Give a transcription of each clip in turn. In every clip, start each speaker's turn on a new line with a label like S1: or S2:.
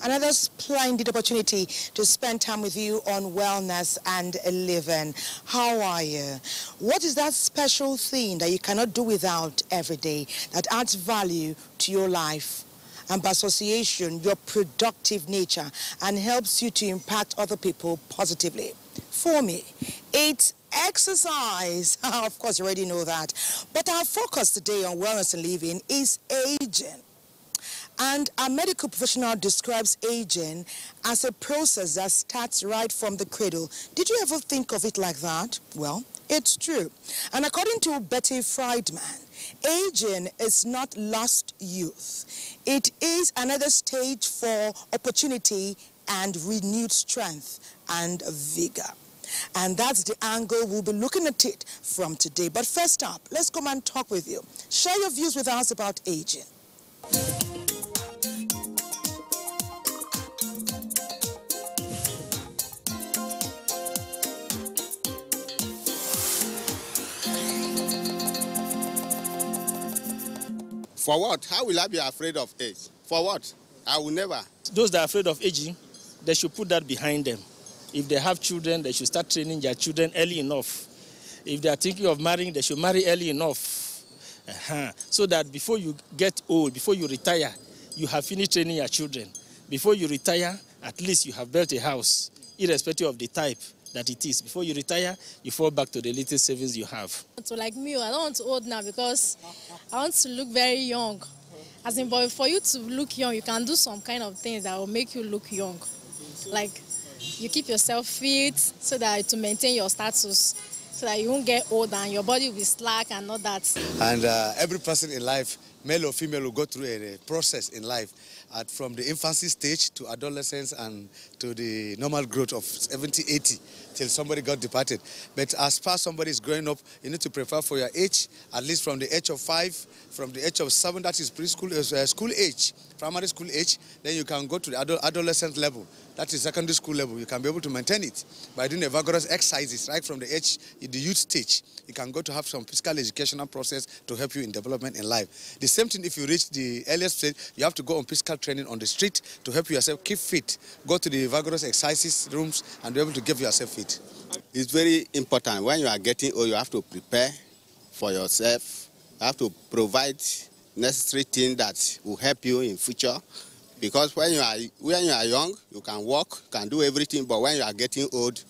S1: Another splendid opportunity to spend time with you on Wellness and Living. How are you? What is that special thing that you cannot do without every day that adds value to your life? And by association, your productive nature, and helps you to impact other people positively. For me, it's exercise. Of course, you already know that. But our focus today on Wellness and Living is aging. And a medical professional describes aging as a process that starts right from the cradle. Did you ever think of it like that? Well, it's true. And according to Betty Friedman, aging is not lost youth. It is another stage for opportunity and renewed strength and vigor. And that's the angle we'll be looking at it from today. But first up, let's come and talk with you. Share your views with us about aging.
S2: For what? How will I be afraid of age? For what? I will never.
S3: Those that are afraid of aging, they should put that behind them. If they have children, they should start training their children early enough. If they are thinking of marrying, they should marry early enough. So that before you get old, before you retire, you have finished training your children. Before you retire, at least you have built a house, irrespective of the type that it is. Before you retire, you fall back to the little savings you have.
S4: So like me, I don't want to old now because I want to look very young. As in, but for you to look young, you can do some kind of things that will make you look young. Like you keep yourself fit so that to maintain your status, so that you won't get old and your body will be slack and all that.
S5: And every person in life, male or female, will go through a process in life. From the infancy stage to adolescence and to the normal growth of 70, 80 till somebody got departed. But as far as somebody is growing up, you need to prepare for your age, at least from the age of 5, from the age of 7, that is preschool, school age, primary school age, then you can go to the adolescent level. That is secondary school level. You can be able to maintain it by doing a vigorous exercises right from the age, the youth stage. You can go to have some physical educational process to help you in development in life. The same thing if you reach the earliest stage, you have to go on physical training on the street to help yourself keep fit. Go to the vigorous exercises rooms and be able to give yourself fit.
S2: It's very important. When you are getting old, you have to prepare for yourself. You have to provide necessary things that will help you in future. Because when you are young, you can walk, you can do everything, but when you are getting old,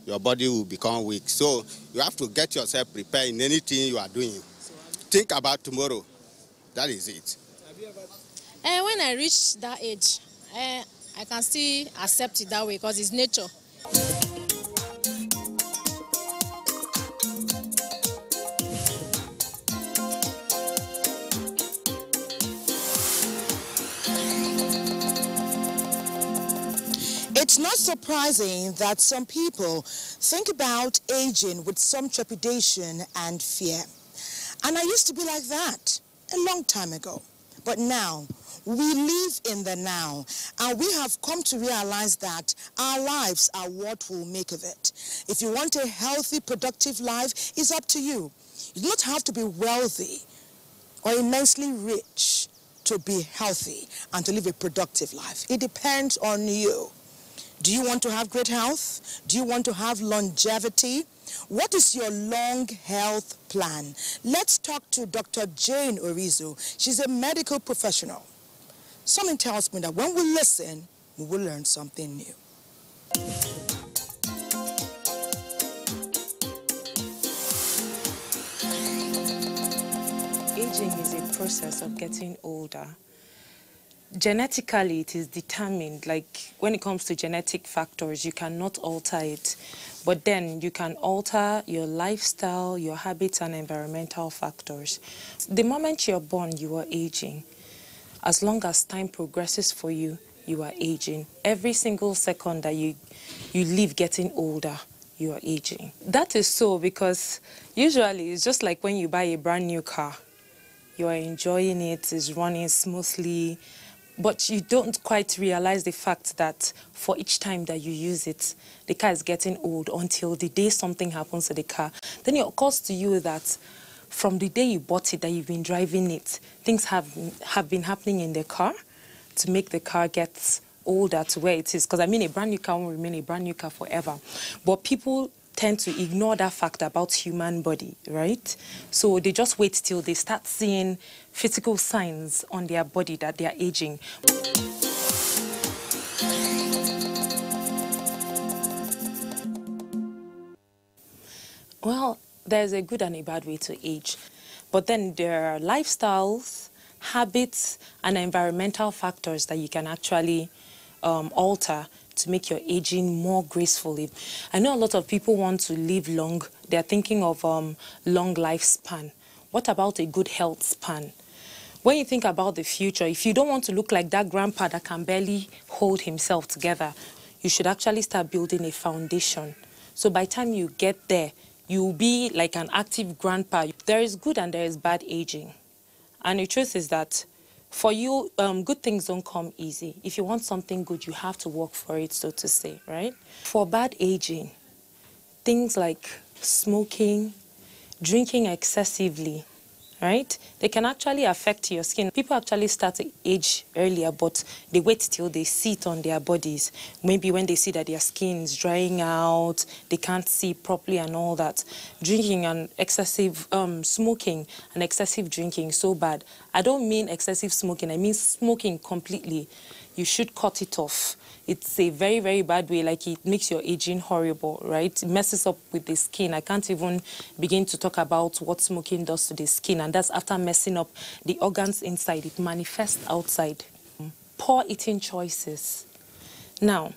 S2: your body will become weak. So you have to get yourself prepared in anything you are doing. Think about tomorrow. That is it.
S4: And when I reach that age, I can still accept it that way because it's nature.
S1: It's not surprising that some people think about aging with some trepidation and fear. And I used to be like that a long time ago. But now, we live in the now, and we have come to realize that our lives are what we'll make of it. If you want a healthy, productive life, it's up to you. You do not have to be wealthy or immensely rich to be healthy and to live a productive life. It depends on you. Do you want to have great health? Do you want to have longevity? What is your long health plan? Let's talk to Dr. Jane Orizo. She's a medical professional. Something tells me that when we listen, we will learn something new.
S6: Aging is a process of getting older. Genetically, it is determined, like when it comes to genetic factors, you cannot alter it. But then you can alter your lifestyle, your habits, and environmental factors. The moment you're born, you are aging. As long as time progresses for you, you are aging. Every single second that you live getting older, you are aging. That is so because usually it's just like when you buy a brand new car. You are enjoying it, it's running smoothly, but you don't quite realize the fact that for each time that you use it, the car is getting old until the day something happens to the car. Then it occurs to you that from the day you bought it, that you've been driving it, things have been happening in the car to make the car get older to where it is. Because I mean, a brand new car won't remain a brand new car forever. But people tend to ignore that fact about human body, right? So they just wait till they start seeing physical signs on their body that they are aging. Well, there's a good and a bad way to age. But then there are lifestyles, habits, and environmental factors that you can actually alter to make your aging more gracefully. I know a lot of people want to live long. They're thinking of long lifespan. What about a good health span? When you think about the future, if you don't want to look like that grandpa that can barely hold himself together, you should actually start building a foundation. So by the time you get there, you'll be like an active grandpa. There is good and there is bad aging. And the truth is that for you, good things don't come easy. If you want something good, you have to work for it, so to say, right? For bad aging, things like smoking, drinking excessively, right? They can actually affect your skin. People actually start to age earlier, but they wait till they see it on their bodies. Maybe when they see that their skin is drying out, they can't see properly and all that. Drinking and excessive smoking and excessive drinking is so bad. I don't mean excessive smoking, I mean smoking completely. You should cut it off. It's a very, very bad way, like it makes your aging horrible, right? It messes up with the skin. I can't even begin to talk about what smoking does to the skin, and that's after messing up the organs inside. It manifests outside. Poor eating choices. Now,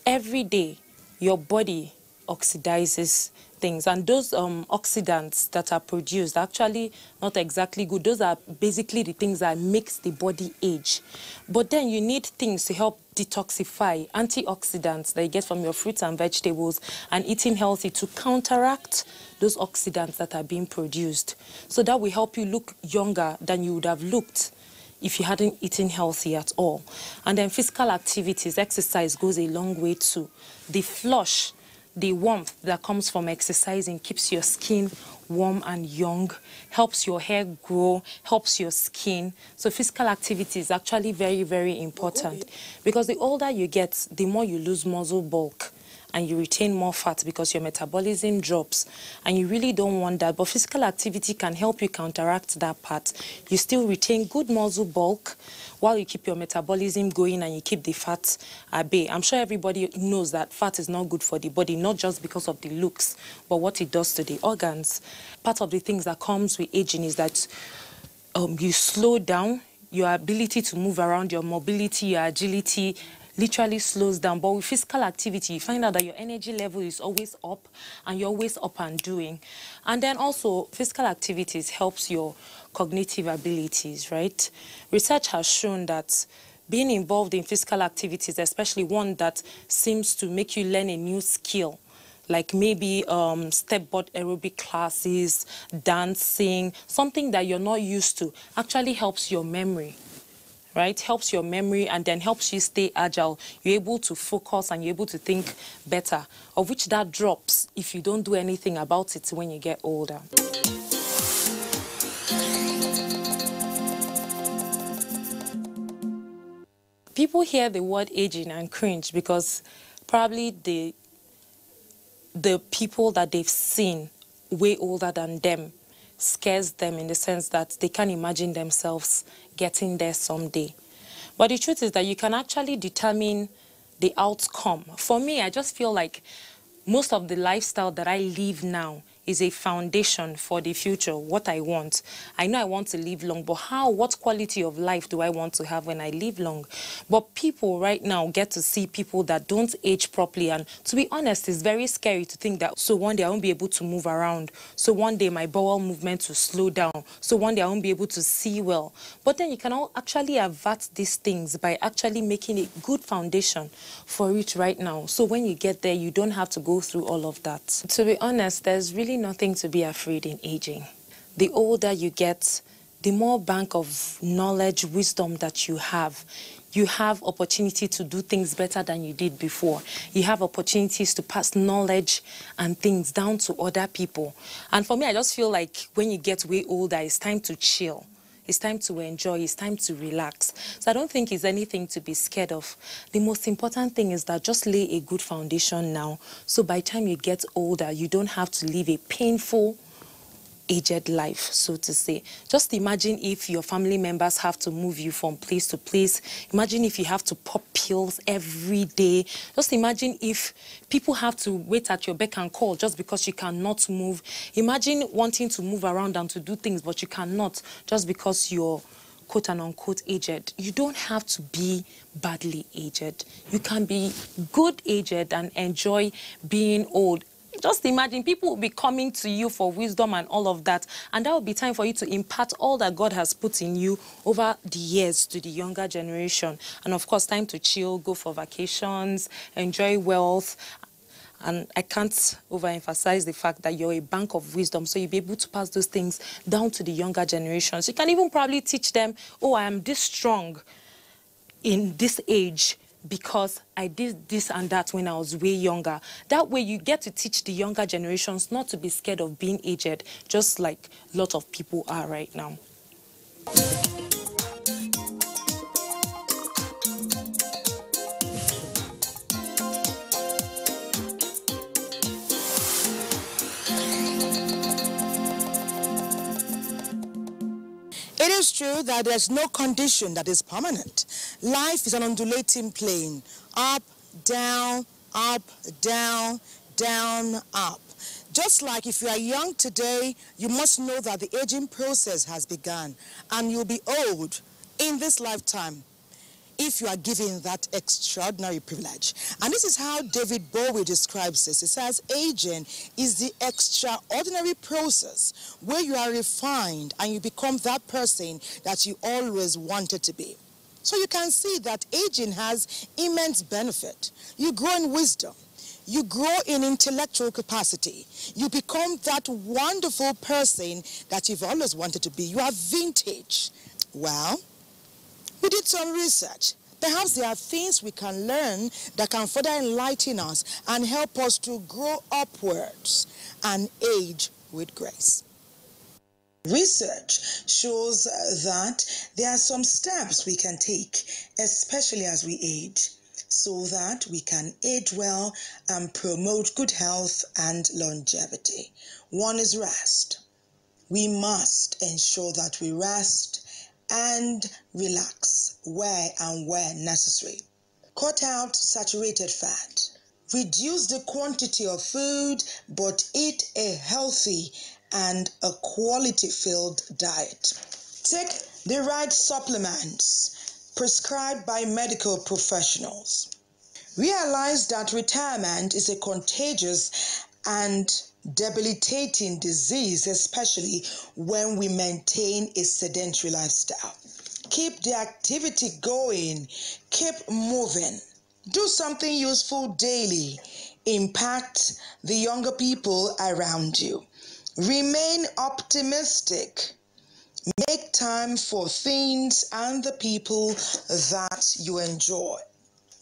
S6: every day, your body oxidizes things, and those oxidants that are produced are actually not exactly good. Those are basically the things that makes the body age. But then you need things to help detoxify, antioxidants that you get from your fruits and vegetables, and eating healthy to counteract those oxidants that are being produced. So that will help you look younger than you would have looked if you hadn't eaten healthy at all. And then physical activities, exercise goes a long way too. The flush, the warmth that comes from exercising keeps your skin warm and young, helps your hair grow, helps your skin. So physical activity is actually very, very important, because the older you get, the more you lose muscle bulk and you retain more fat because your metabolism drops, and you really don't want that. But physical activity can help you counteract that part. You still retain good muscle bulk while you keep your metabolism going and you keep the fat at bay. I'm sure everybody knows that fat is not good for the body, not just because of the looks, but what it does to the organs. Part of the things that comes with aging is that you slow down, your ability to move around, your mobility, your agility literally slows down. But with physical activity, you find out that your energy level is always up and you're always up and doing. And then also, physical activities helps your cognitive abilities, right? Research has shown that being involved in physical activities, especially one that seems to make you learn a new skill, like maybe step-board aerobic classes, dancing, something that you're not used to, actually helps your memory. Right? Helps your memory and then helps you stay agile. You're able to focus and you're able to think better, of which that drops if you don't do anything about it when you get older. People hear the word aging and cringe because probably the people that they've seen way older than them scares them, in the sense that they can't imagine themselves getting there someday. But the truth is that you can actually determine the outcome. For me, I just feel like most of the lifestyle that I live now is a foundation for the future, what I want. I know I want to live long, but what quality of life do I want to have when I live long? But people right now get to see people that don't age properly, and to be honest, it's very scary to think that, so one day I won't be able to move around, so one day my bowel movement will slow down, so one day I won't be able to see well. But then you can all actually avert these things by actually making a good foundation for it right now. So when you get there, you don't have to go through all of that. To be honest, there's really nothing to be afraid in aging. The older you get, the more bank of knowledge, wisdom that you have. You have opportunity to do things better than you did before. You have opportunities to pass knowledge and things down to other people. And for me, I just feel like when you get way older, it's time to chill. It's time to enjoy. It's time to relax. So I don't think it's anything to be scared of. The most important thing is that just lay a good foundation now. So by the time you get older, you don't have to live a painful, aged life, so to say. Just imagine if your family members have to move you from place to place. Imagine if you have to pop pills every day. Just imagine if people have to wait at your beck and call just because you cannot move. Imagine wanting to move around and to do things, but you cannot just because you're quote and unquote aged. You don't have to be badly aged. You can be good aged and enjoy being old. Just imagine people will be coming to you for wisdom and all of that. And that will be time for you to impart all that God has put in you over the years to the younger generation. And of course, time to chill, go for vacations, enjoy wealth. And I can't overemphasize the fact that you're a bank of wisdom, so you'll be able to pass those things down to the younger generations. You can even probably teach them, oh, I am this strong in this age because I did this and that when I was way younger. That way you get to teach the younger generations not to be scared of being aged, just like a lot of people are right now.
S1: It is true that there's no condition that is permanent. Life is an undulating plane. Up, down, down, up. Just like if you are young today, you must know that the aging process has begun and you'll be old in this lifetime if you are given that extraordinary privilege. And this is how David Bowie describes this. He says, aging is the extraordinary process where you are refined and you become that person that you always wanted to be. So you can see that aging has immense benefit. You grow in wisdom. You grow in intellectual capacity. You become that wonderful person that you've always wanted to be. You are vintage. Well, we did some research. Perhaps there are things we can learn that can further enlighten us and help us to grow upwards and age with grace. Research shows that there are some steps we can take, especially as we age, so that we can age well and promote good health and longevity. One is rest. We must ensure that we rest and relax where and where necessary. Cut out saturated fat. Reduce the quantity of food, but eat a healthy and a quality-filled diet. Take the right supplements prescribed by medical professionals. Realize that retirement is a contagious and debilitating disease, especially when we maintain a sedentary lifestyle. Keep the activity going. Keep moving. Do something useful daily. Impact the younger people around you. Remain optimistic. Make time for things and the people that you enjoy.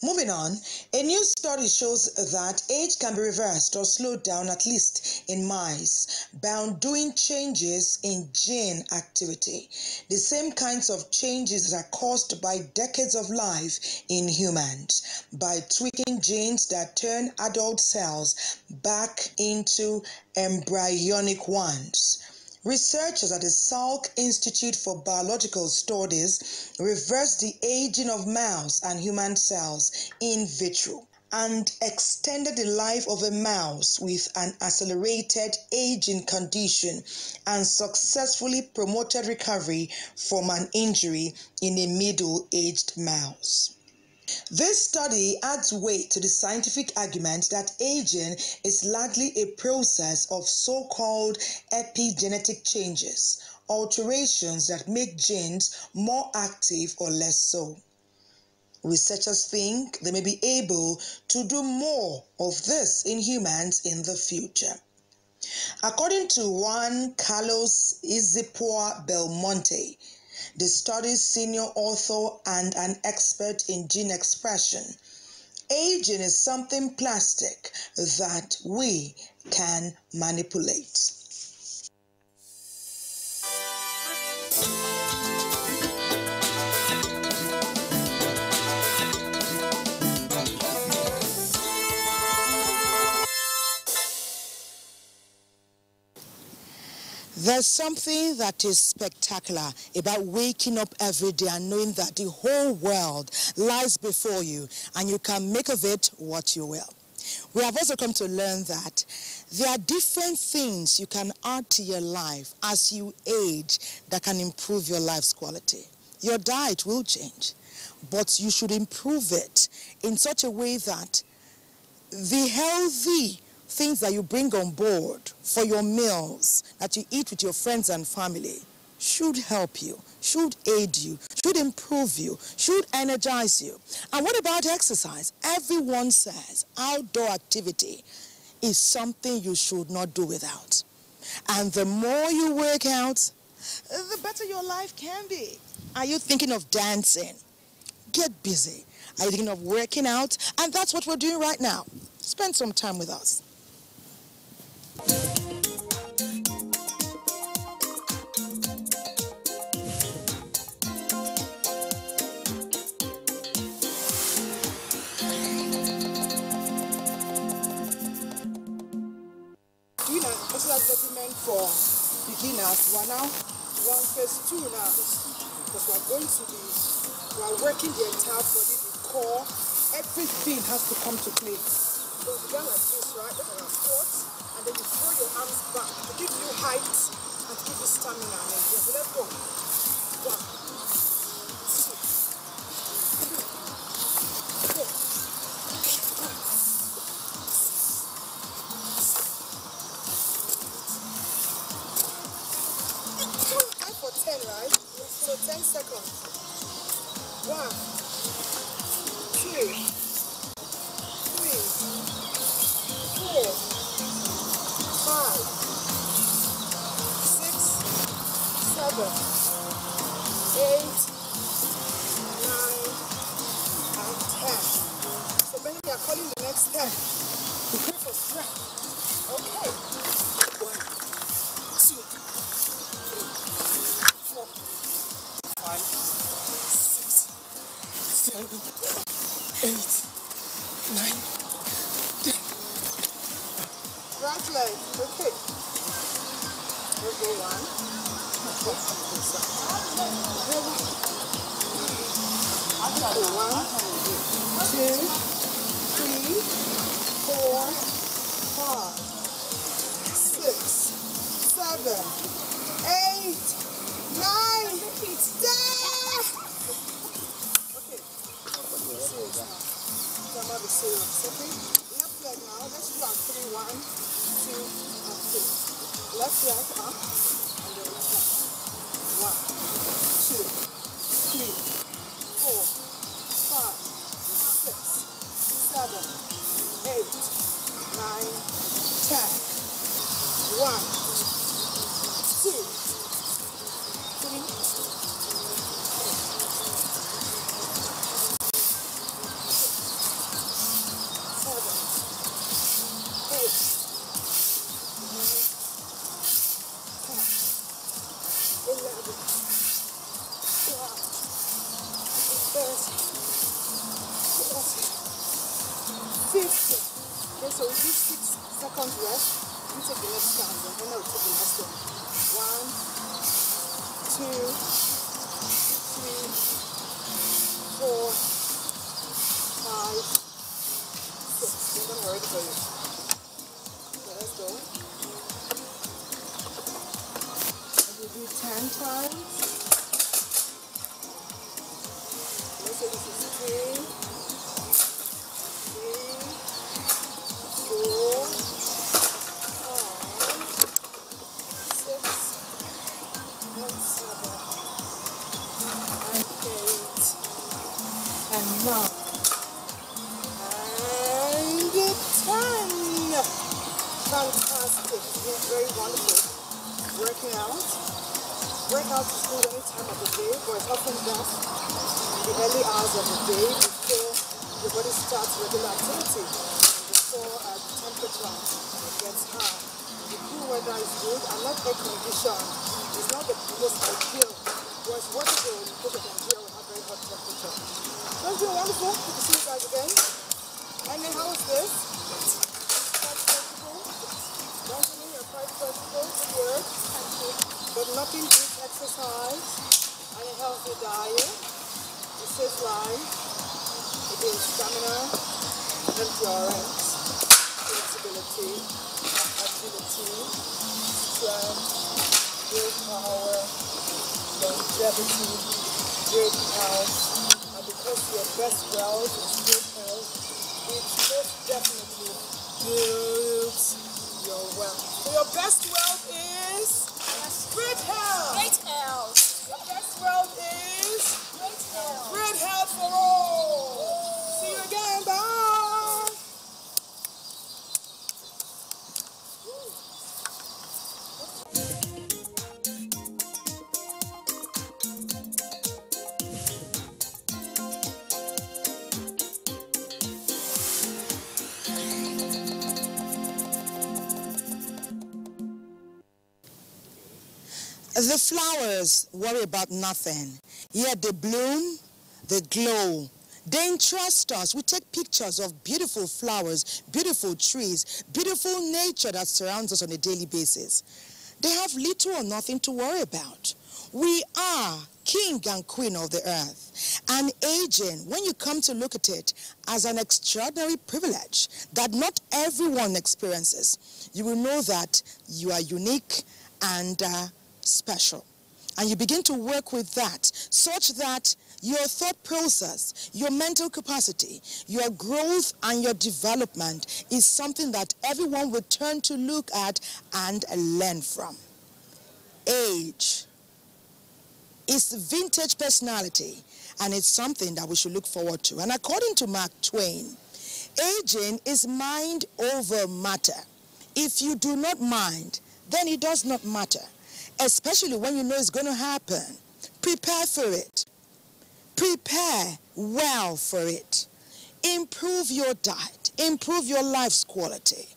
S1: Moving on, a new study shows that age can be reversed or slowed down, at least in mice, by undoing changes in gene activity. The same kinds of changes that are caused by decades of life in humans, by tweaking genes that turn adult cells back into embryonic ones. Researchers at the Salk Institute for Biological Studies reversed the aging of mouse and human cells in vitro and extended the life of a mouse with an accelerated aging condition and successfully promoted recovery from an injury in a middle-aged mouse. This study adds weight to the scientific argument that aging is largely a process of so-called epigenetic changes, alterations that make genes more active or less so. Researchers think they may be able to do more of this in humans in the future. According to Juan Carlos Izipua Belmonte, the study's senior author and an expert in gene expression, aging is something plastic that we can manipulate. There's something that is spectacular about waking up every day and knowing that the whole world lies before you and you can make of it what you will. We have also come to learn that there are different things you can add to your life as you age that can improve your life's quality. Your diet will change, but you should improve it in such a way that the healthy things that you bring on board for your meals that you eat with your friends and family should help you, should aid you, should improve you, should energize you. And what about exercise? Everyone says outdoor activity is something you should not do without. And the more you work out, the better your life can be. Are you thinking of dancing? Get busy. Are you thinking of working out? And that's what we're doing right now. Spend some time with us. Doing an exercise regimen for beginners. We are now phase 2 now, because we are working the entire body, the core, everything has to come to play. So we begin like this, right? Look at our squats, and then you throw your arms back to give you height and to give you stamina. And then so let's go. 1, 2, 3, 4, 5. For 10, right? So 10 seconds. 1, 2, 3, 4, 5, 6, 7, 8, 9, and 10. So when we are calling the next 10, we pray for strength. Okay. 1, 2, 3, 4, 5, 6, 7, 8, 9, 10. Right leg, okay. We'll go 1. Go 1, 2, 3, 4, 5, 6, 7, 8, 9, 10. Okay. Serious now. So I'm about to be serious, okay? Left leg now. Let's do our 3. 1, 2, and 3. Left leg up, and then left leg. 1, 2, 3, 4, 5, 6, 7, 8, 9, 10. 1, 2, 3, 50. Okay, so we do 6 seconds rest. We take the next count, and then we'll take the next one. 1, 2, 3, 4, 5, 6. And then we're ready for you. So let's go. And we do 10 times. Let's say this is 3. 4, 5, 6, and 7, and 8, and 9, and 10. Fantastic. It's very wonderful. Working out. Workout is good any time of the day, but it's often best in the early hours of the day before your body starts regular activity. Before the temperature gets high. The cool weather is good. I like air condition. It's not the most ideal. But it's workable because of Nigeria will have very hot temperature. So it's been wonderful. Good to see you guys again. And then how is this? Quite flexible. Benjamin, you're quite flexible. Good work. Thank you. nothing beats exercise and a healthy diet. It saves life. It builds stamina, endurance, flexibility, agility, strength, willpower, longevity, great health. And because your best wealth is good health, it most definitely builds your wealth. So your best wealth is great health.
S7: Great health.
S1: Your best wealth is
S7: Great health.
S1: great health for all. See you again. Bye. The flowers worry about nothing, yet they bloom, they glow. They interest us. We take pictures of beautiful flowers, beautiful trees, beautiful nature that surrounds us on a daily basis. They have little or nothing to worry about. We are king and queen of the earth. And aging, when you come to look at it as an extraordinary privilege that not everyone experiences, you will know that you are unique and special. And you begin to work with that such that your thought process, your mental capacity, your growth and your development is something that everyone will turn to look at and learn from. Age is vintage personality, and it's something that we should look forward to. And according to Mark Twain, aging is mind over matter. If you do not mind, then it does not matter. Especially when you know it's going to happen. Prepare for it. Prepare well for it. Improve your diet. Improve your life's quality.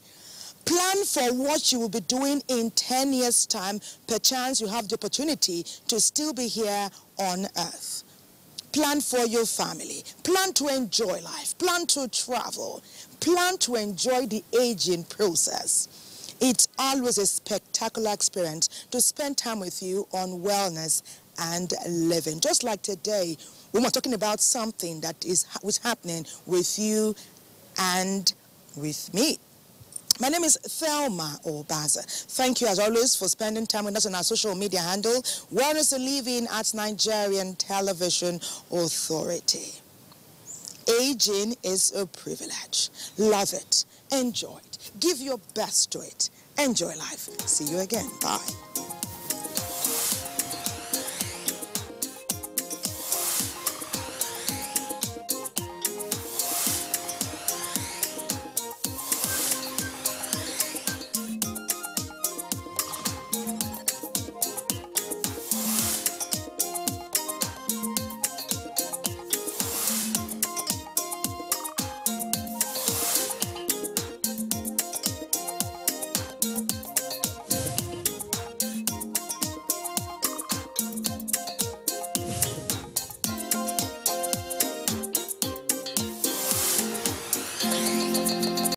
S1: Plan for what you will be doing in 10 years' time. Perchance you have the opportunity to still be here on earth. Plan for your family. Plan to enjoy life. Plan to travel. Plan to enjoy the aging process. It's always a spectacular experience to spend time with you on wellness and living. Just like today, we were talking about something that was happening with you and with me. My name is Thelma Obaza. Thank you, as always, for spending time with us on our social media handle, Wellness and Living at Nigerian Television Authority. Aging is a privilege. Love it. Enjoy it. Give your best to it. Enjoy life. See you again. Bye.